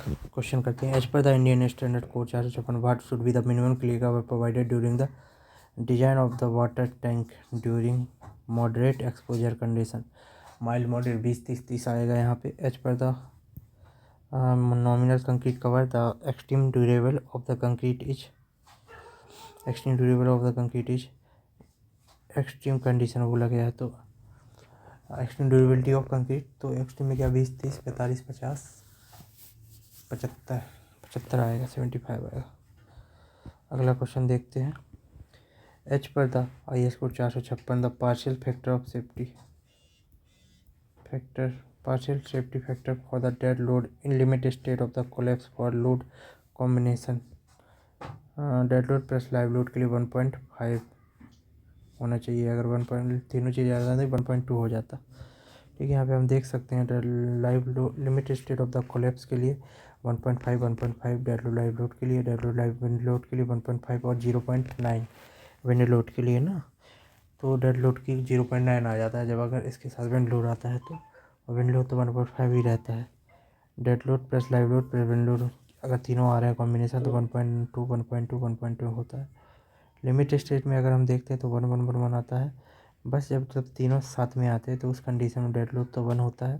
Question करते हैं। As per the Indian standard code 456 what should be the minimum clear cover provided during the design of the water tank during moderate exposure condition. Mild moderate 20-30 आएगा यहाँ पे। As per the nominal concrete cover the extreme durable of the concrete is extreme condition बोला गया है, तो extreme durability of concrete, तो extreme में क्या 20-30 45-50 75 आएगा, 75 आएगा। अगला क्वेश्चन देखते हैं। H per the IS code 456 the partial safety factor for the dead load in limited state of the collapse for load combination. Dead load plus live load के लिए 1.5 होना चाहिए। अगर 1 तीनों चीज़ें आ जाती 1.2 हो जाता। ठीक है, यहाँ पे हम देख सकते हैं live load limited state of the collapse के लिए 1.5 डेड लोड लाइव लोड के लिए, dead load live wind load के लिए 1.5 और 0.9 विंड लोड के लिए ना, तो डेड लोड की 0.9 आ जाता है। जब अगर इसके साथ विंड लोड आता है तो विंड लोड तो 1.5 ही रहता है। Dead load plus live load plus wind load अगर तीनों आ रहे हैं कॉम्बिनेशन तो 1.2 होता है। लिमिट स्टेट में अगर हम देखते हैं तो 1 आता है। बस जब तीनों साथ में आते हैं तो उस कंडीशन में डेड लोड तो 1 होता है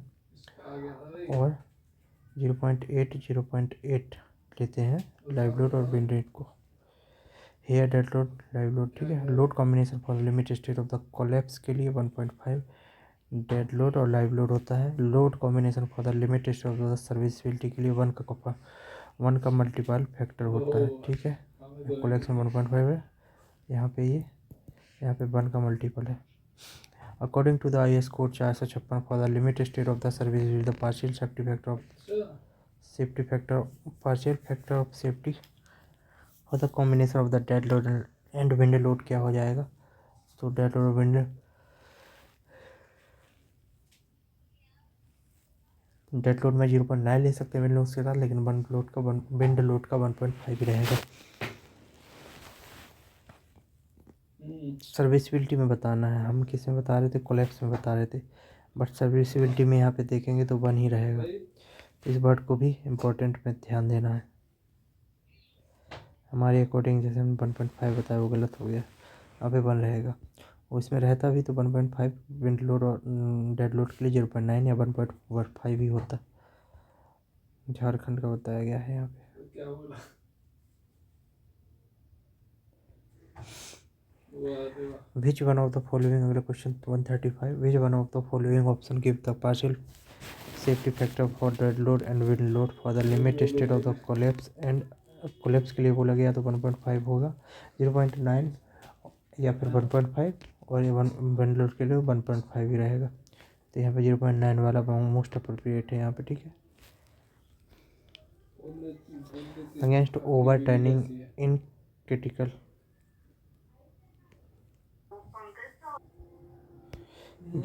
और 0.8 लेते हैं लाइव लोड और विंड लोड को। Here dead load live load, ठीक है। Load combination for limit state of the collapse के लिए 1.5 डेड लोड और लाइव लोड होता है। Load combination for the limit state of the serviceability के लिए 1 का मल्टीपल फैक्टर होता है, ठीक है। कोलैप्स में 1.5 है, यहाँ पे 1 का मल्टीपल है। According to the IS code 456 for the limit state of the service the partial factor of safety और the combination of the dead load and wind load क्या हो जाएगा, तो डेड लोड विंड में 0.9 ले सकते हैं विंड लोड के साथ, लेकिन विंड लोड का 1.5 रहेगा। सर्विसबिलिटी में बताना है, हम किस में बता रहे थे, कोलैप्स में बता रहे थे, बट सर्विसबिलिटी में यहाँ पे देखेंगे तो 1 ही रहेगा। तो इस वर्ड को भी इम्पोर्टेंट में ध्यान देना है। हमारे अकॉर्डिंग जैसे हम 1.5 बताया वो गलत हो गया, यहाँ पे 1 रहेगा। और इसमें रहता भी तो 1.5 विंड लोड और डेड लोड के लिए 0.9 या 1.5 ही होता। झारखंड का बताया गया है यहाँ पे। क्या बोला? Which one of the following, अगला question 135, which one of the following option give the partial safety factor for dead load and wind load for the limit state of the collapse and collapse के लिए बोला गया तो 1.5 होगा, 0.9 या फिर 1.5 और ये wind load के लिए 1.5 ही रहेगा। तो यहाँ पे 0.9 वाला मोस्ट अप्रोप्रिएट है यहाँ पे, ठीक है। Against overturning in critical,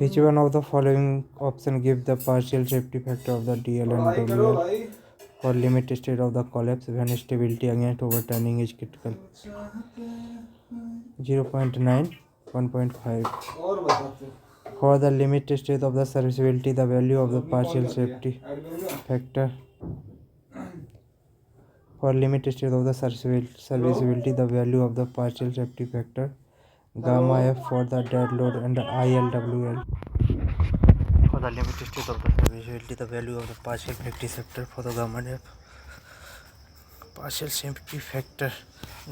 which one of the following option give the partial safety factor of the DL and WL for limit state of the collapse when stability against overturning is critical? 0.9 1.5 for the limit state of the serviceability the value of the partial safety factor for limit state of the serviceability the value of the partial safety factor gamma F for the dead load and ILWL for the limit state of the serviceability the value of the partial safety factor for the gamma F partial safety factor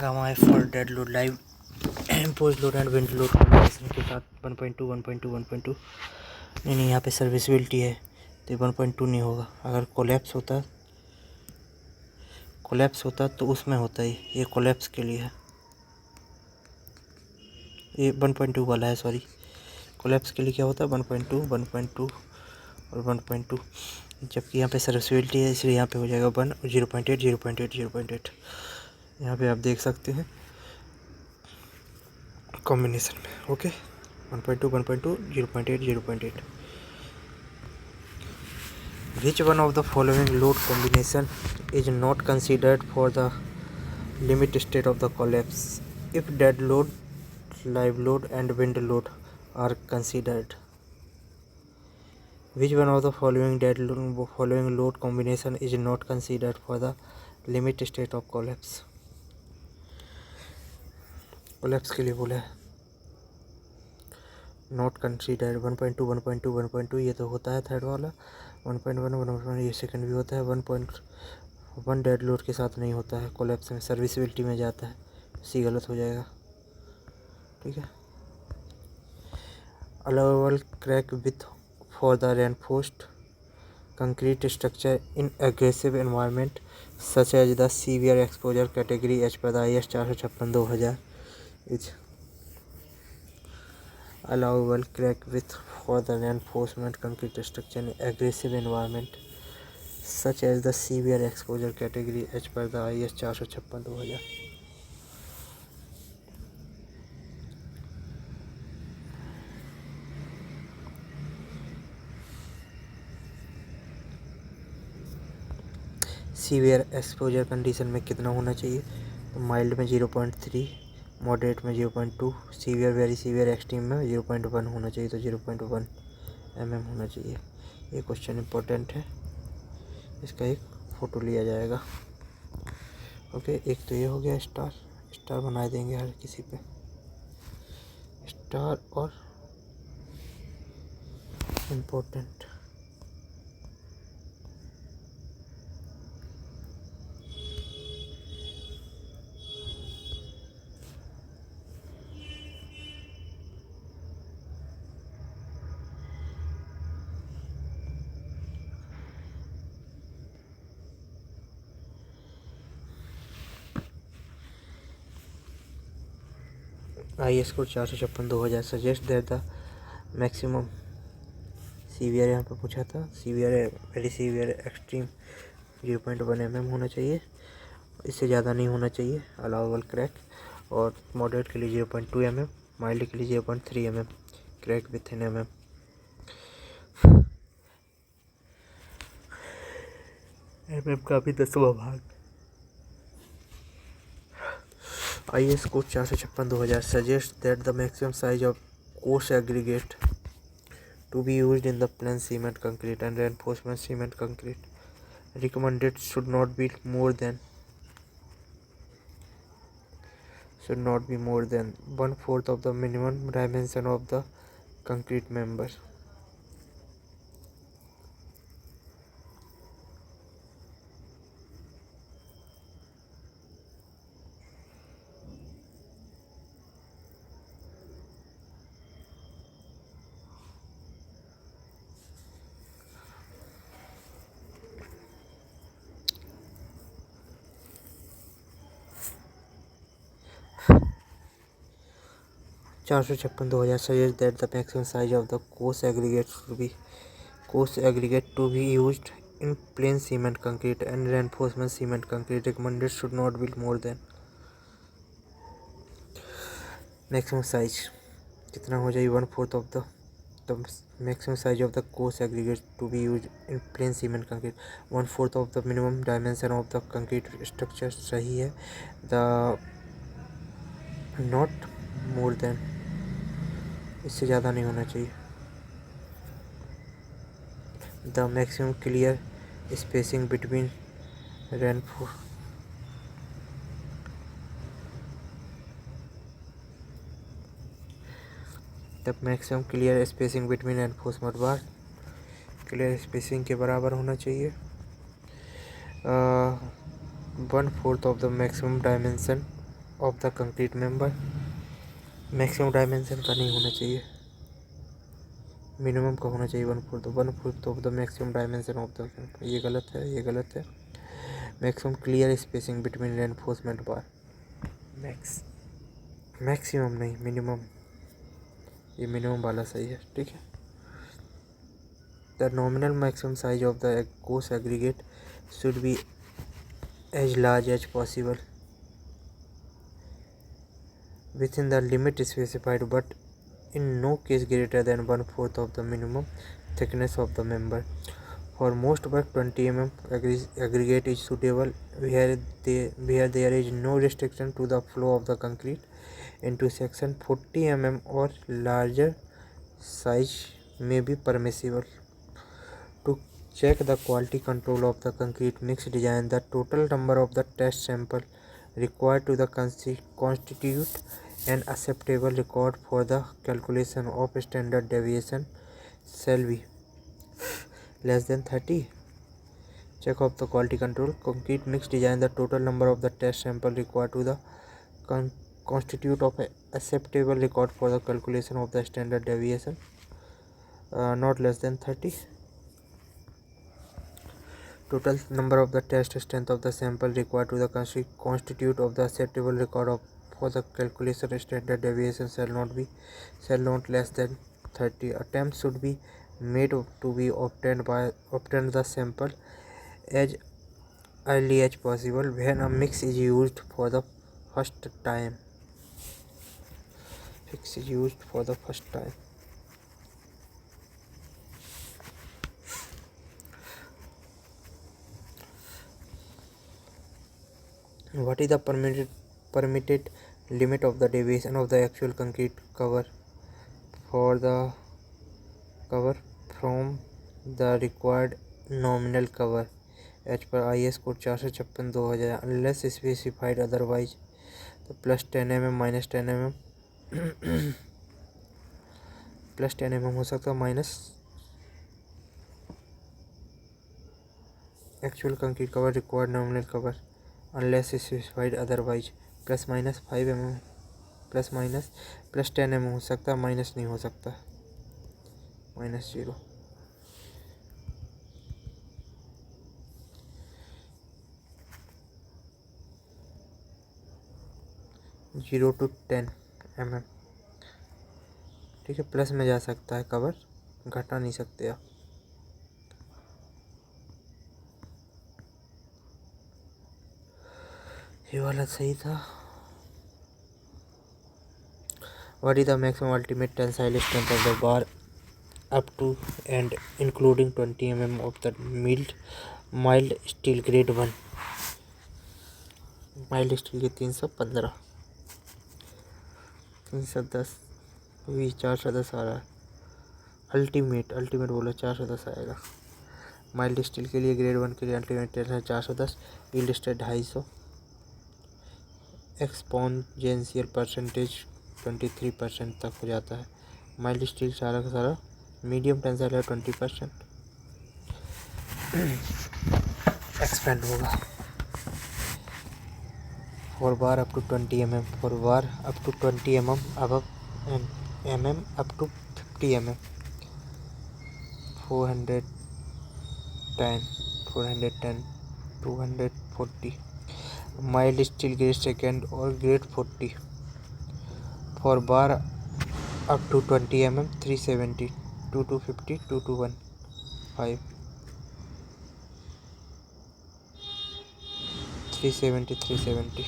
gamma F for dead load live imposed load and wind load combination के साथ 1.2 नहीं यहाँ पे serviceability है तो 1.2 नहीं होगा। अगर कोलैप्स होता तो उसमें होता ही, ये कोलैप्स के लिए है, ये 1.2 वाला है, सॉरी। कोलैप्स के लिए क्या होता है 1.2 और 1.2, जबकि यहाँ पे सर्विसबिलिटी है इसलिए यहाँ पे हो जाएगा 1 और 0.8 यहाँ पे आप देख सकते हैं कॉम्बिनेशन में, okay. 1.2 0.8 Which one of the following load combination is not considered for the limit state of the collapse if dead load, live load and wind load are considered? Which one of the following load combination is not considered for the limit state of collapse? Collapse के लिए बोला है not considered 1.2 1.2 1.2 ये तो होता है third वाला 1.1 1.1 ये सेकंड भी होता है 1.1 डेड लोड के साथ नहीं होता है कोलैप्स में सर्विसिबिलिटी में जाता है सी गलत हो जाएगा ठीक है allowable crack width for the reinforced concrete structure in aggressive environment such as the severe exposure category as per the IS 456/2000 is allowable crack width for the reinforcement concrete structure in aggressive environment such as the severe exposure category H per the IS 456/2000 severe exposure condition में कितना होना चाहिए तो mild में 0.3 moderate में 0.2 severe very severe extreme में 0.1 होना चाहिए तो 0.1 mm होना चाहिए ये क्वेश्चन इंपॉर्टेंट है इसका एक फ़ोटो लिया जाएगा ओके एक तो ये हो गया स्टार बना देंगे हर किसी पे स्टार और important IS code 456/2000 suggest that the maximum severe यहाँ पे पूछा था severe very severe extreme 0.1 mm होना चाहिए इससे ज़्यादा नहीं होना चाहिए अलाउबल क्रैक और मॉडरेट के लिए 0.2 mm माइल्ड के लिए 0.3 mm crack with in mm का भी 10वां भाग IS code 456/2000 suggests that the maximum size of coarse aggregate to be used in the plain cement concrete and reinforcement cement concrete recommended should not be more than 1/4 of the minimum dimension of the concrete member. 456/2000 suggests that the maximum size of the coarse aggregate to be used in plain cement concrete and reinforcement cement concrete recommended should not be more than maximum size कितना हो जाएगी 1/4 of the maximum size of the coarse aggregate to be used in plain cement concrete 1/4 of the minimum dimension of the concrete structure सही है the not more than इससे ज़्यादा नहीं होना चाहिए the maximum clear spacing between reinforcement bar clear spacing के बराबर होना चाहिए 1/4 of the maximum dimension of the concrete member maximum dimension का नहीं होना चाहिए मिनिमम का होना चाहिए 1/4 of the maximum dimension of the ये गलत है maximum clear spacing between reinforcement बार मैक्सिमम नहीं मिनिमम ये मिनिमम वाला सही है ठीक है the nominal maximum size of the coarse aggregate should be as large as possible within the limit specified but in no case greater than 1/4 of the minimum thickness of the member. For most work 20 mm aggregate is suitable where there is no restriction to the flow of the concrete into section 40 mm or larger size may be permissible. To check the quality control of the concrete mix design, the total number of the test sample required to the constitute an acceptable record for the calculation of standard deviation shall be less than 30. Check of the quality control. Concrete mix design, the total number of the test sample required to the constitute of a acceptable record for the calculation of the standard deviation not less than 30. Total number of the test strength of the sample required to the constitute of the acceptable record of for the calculation standard deviation shall not less than 30. Attempts should be made to be obtained the sample as early as possible when a mix is used for the first time. What is the permitted limit of the deviation of the actual concrete cover for the cover from the required nominal cover as per IS code 456/2000 unless specified otherwise? तो plus 10 mm minus 10 mm plus 10 mm हो सकता है minus actual concrete cover required nominal cover unless specified otherwise plus minus 5 mm plus 10 mm हो सकता है minus नहीं हो सकता -0 0 to 10 mm ठीक है। प्लस में जा सकता है कवर घटा नहीं सकते आप। ये वाला सही था। What is the maximum ultimate tensile strength of the bar up to and including 20 mm of the mild steel grade 1? Mild steel के 315 310 भी 410 आ रहा है। अल्टीमेट बोला 410 आएगा। माइल्ड स्टील के लिए ग्रेड 1 के लिए अल्टीमेट है 410। Yield strength 250। एक्सपोनेंशियल परसेंटेज 23% तक हो जाता है। माइल्ड स्टील सारा का सारा मीडियम टेंसाइल है 20% एक्सपेंड होगा। For bar up to 20 mm for bar up to 20 mm above mm up to 50 mm 410 240 mild steel grade second और grade 40 for bar up to 20 mm 370 2250 2215 370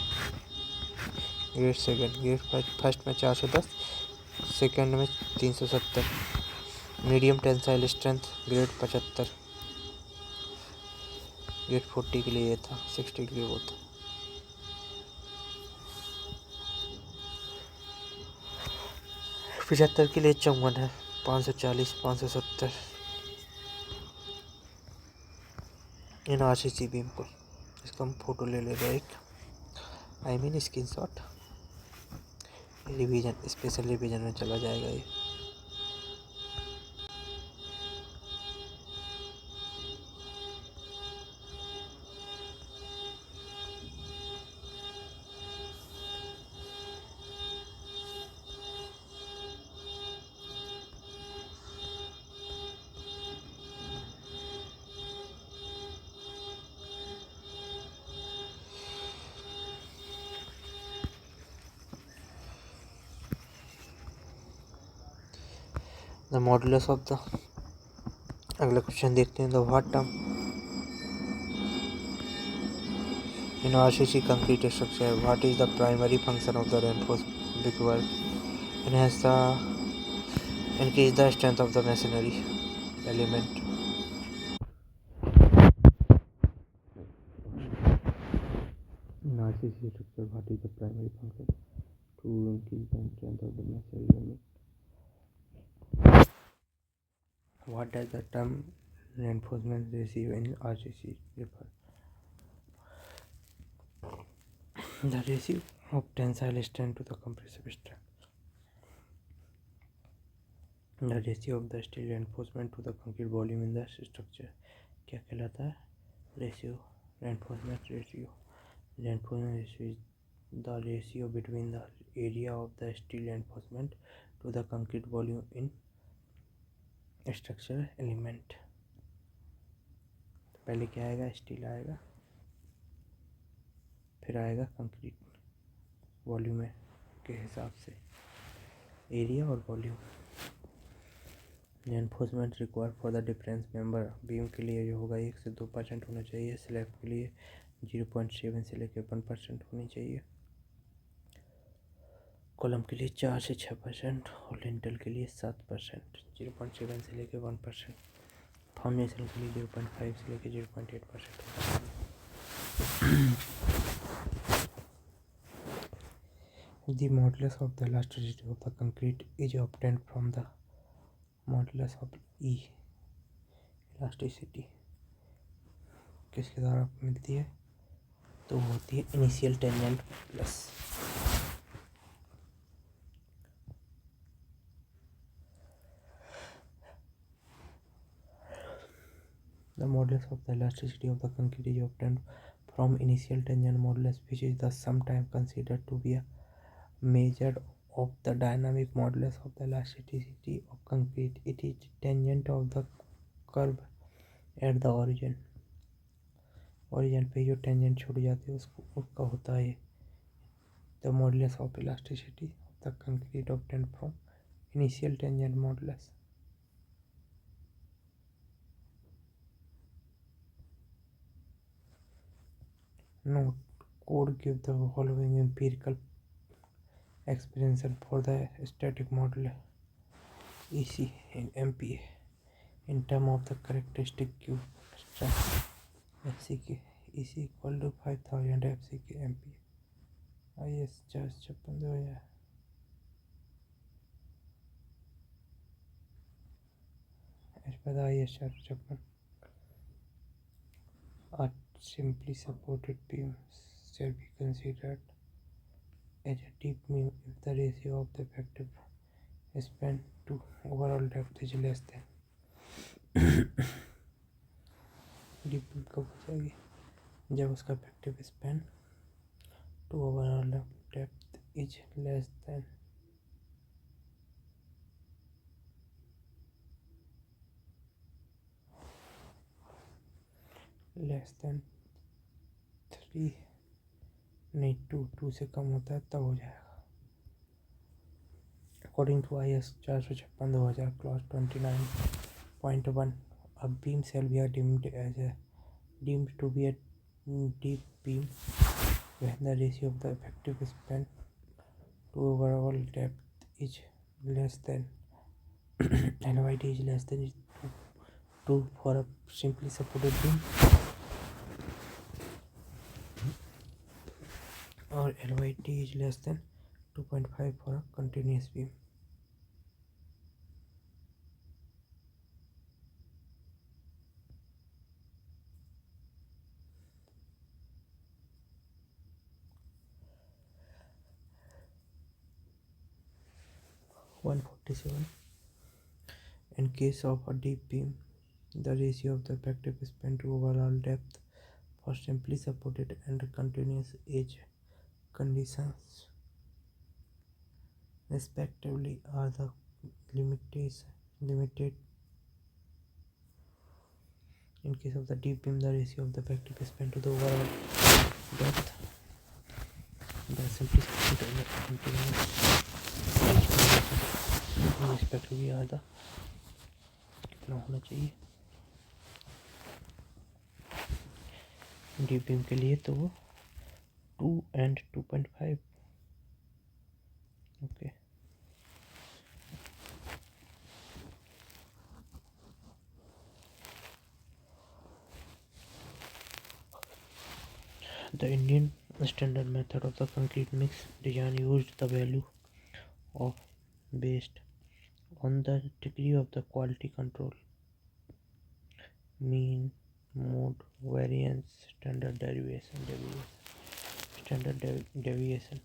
grade second grade first में 410 second में 370 medium tensile strength grade 75 grade 40 के लिए ये था 60 के लिए वो था। पचहत्तर के लिए 54 है 540 570 इन RCC बीम को। इसका हम फोटो ले लेगा एक स्क्रीनशॉट रिवीजन स्पेशल रिवीजन में चला जाएगा ये। द मॉडुलस ऑफ द अगला क्वेश्चन देखते हैं। The what term in RCC concrete structure what is the primary function of the reinforce brickwork enhance the increase the strength of the masonry element। In RCC structure what is the primary function to increase the strength of the masonry element? What does the term reinforcement ratio in RCC refer the ratio of tensile strength to the compressive strength. The ratio of the steel reinforcement to the concrete volume in the structure क्या कहलाता है? Ratio. Reinforcement ratio. Reinforcement ratio is the ratio between the area of the steel reinforcement to the concrete volume in structural element. पहले क्या आएगा? Steel आएगा, फिर आएगा concrete volume के हिसाब से एरिया और volume. Enforcement required for the difference member beam के लिए जो होगा 1 से 2% होना चाहिए. स्लैब के लिए 0.7 से लेकर 1% होनी चाहिए. कॉलम के लिए 4 से 6% और लिंटल के लिए 7%. 0.7 से लेकर 1%. फाउंडेशन के लिए 0.5 से लेकर 0.8% होना चाहिए. The modulus of the elasticity of the concrete is obtained from the modulus of E. elasticity किसके द्वारा मिलती है? तो वो होती है initial tangent plus the modulus of the elasticity of the concrete is obtained from initial tangent modulus, which is the sometimes considered to be a measure of the dynamic modulus of the elasticity of concrete. It is tangent of the curve at the origin. origin पे जो tangent छूट जाती है उसका होता है the modulus of elasticity of the concrete obtained from initial tangent modulus. Note: code give the following empirical expression for the static moduli EC in MPa in terms of the characteristic Q strength FCK EC equal to 5000 FCK MPa. IS 456 as per the IS 456 a simply supported beam shall be considered as a deep beam if the ratio of the effective span to overall depth is less than. Deep beam कब हो जाएगी? जब उसका effective span to overall depth is less than three नहीं 2 से कम होता है तब हो जाएगा. अकॉर्डिंग टू IS 456/2000 क्लॉज 29.1 a beam shall be deemed to be a deep beam when the ratio of the effective span to overall depth is less than LYD is less than 2 for a simply supported beam or LYD is less than 2.5 for a continuous beam. In case of a deep beam, the ratio of the effective span to overall depth for simply supported and continuous edge conditions respectively are the limited. In case of the deep beam, the ratio of the effective span to the overall depth the simply supported and continuous edge conditions respectively are the कितना होना चाहिए deep beam के लिए? तो वो 2 and 2.5. Okay. The Indian standard method of the concrete mix design used the value of based on the degree of the quality control mean, mode, variance, standard deviation.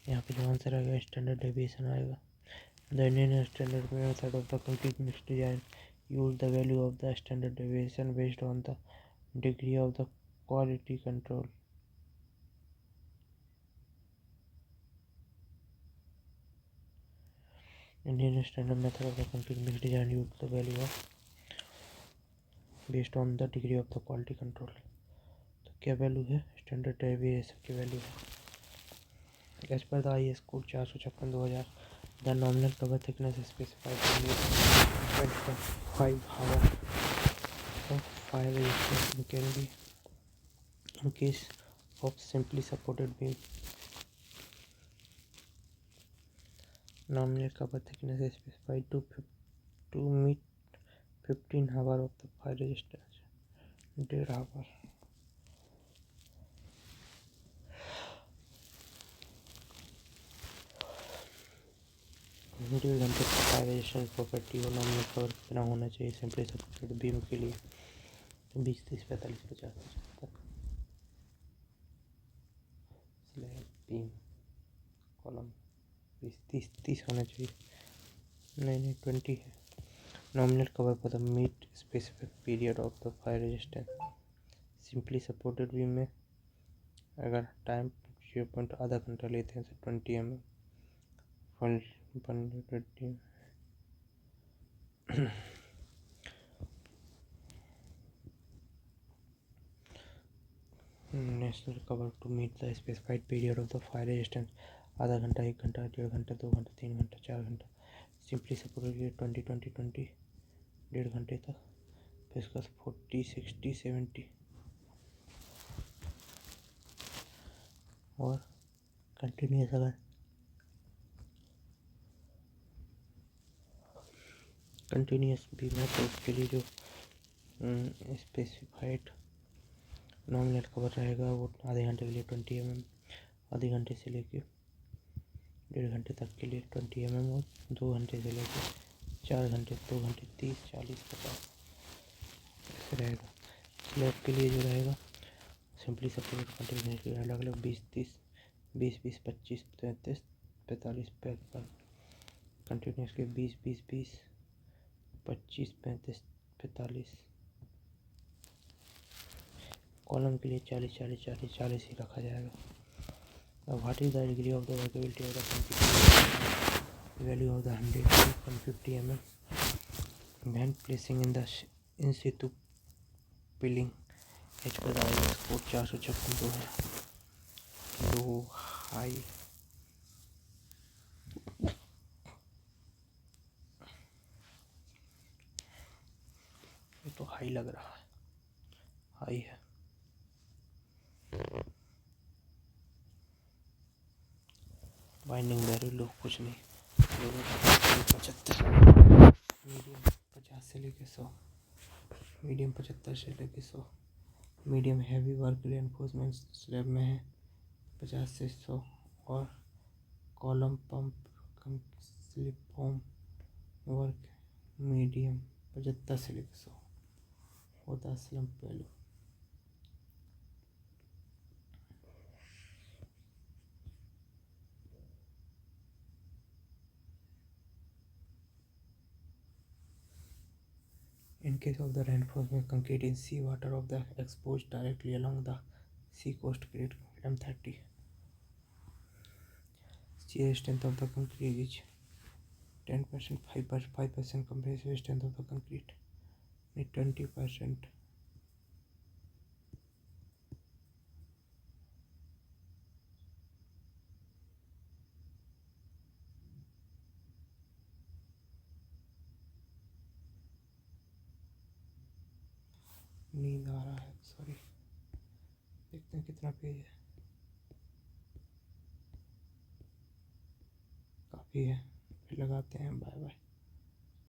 यहाँ पे जो आंसर आएगा standard deviation आएगा। The Indian standard method of the complete mix design use the value of the standard deviation based on the degree of the quality control. Indian standard method of the complete mix design use the value of based on the degree of the quality control. तो क्या value है standard deviation की value है as per the IS code 456/2000 the nominal cover thickness specified 5 hour of fire resistance can be in case of simply supported beam. Nominal cover thickness is specified to meet 15 hour of the fire resistance. 1.5 hour. डेढ़ घंटे का fire resistance property और nominal cover कितना होना चाहिए simply supported beam के लिए 20, 30, 45, 50, 75 slab beam column 20, 30 होना चाहिए। नहीं 20 है। Nominal cover for the meet specific period of the fire resistance simply supported beam में अगर टाइम 0. आधा घंटा लेते हैं तो 20 mm full 120 national cover to meet the specified period of the fire resistance आधा घंटा 1 घंटा 1.5 घंटा 2 घंटा 3 घंटा 4 घंटा सिंपली सपोर्टेड 20 20 20 1.5 घंटे तक फिर उसके बाद 40 60 70 और कंटिन्यूस अगर कंटिन्यूस बीम है तो उसके लिए जो स्पेसिफाइड नॉमिनल कवर रहेगा वो आधे घंटे के लिए 20 mm आधे घंटे से लेके 1.5 घंटे तक के लिए 20 mm और 2 घंटे से लेके 4 घंटे 2 घंटे 30 40 50 ऐसे रहेगा। स्लैब के लिए जो रहेगा सिंपली सपोर्टेड कंटिन्यूस के अलग अलग 20 30 20 20 25 33 45 55 कंटिन्यूस के 20 20 20 25 35 45 कॉलम के लिए 40 40 40 40 ही रखा जाएगा। अब what is the degree of the workability of the value of the 150 mm when placing in the in situ piling as per IS code 456/2000 low high ये तो हाई लग रहा है हाई है बाइंडिंग वैल्यू लो कुछ नहीं 75 मीडियम 50 से लेके 100 मीडियम 75 से लेके 100 medium heavy work reinforcement slab में है 50 से 100 और column pump slip form work medium 75 से लेके 100 होता है slump value. In case of the reinforcement concrete in sea water of the exposed directly along the sea coast grade M30 shear strength of the concrete is 10% 5% compressive strength of the concrete 20% नींद आ रहा है sorry देखते हैं कितना page है काफ़ी है फिर लगाते हैं बाय बाय।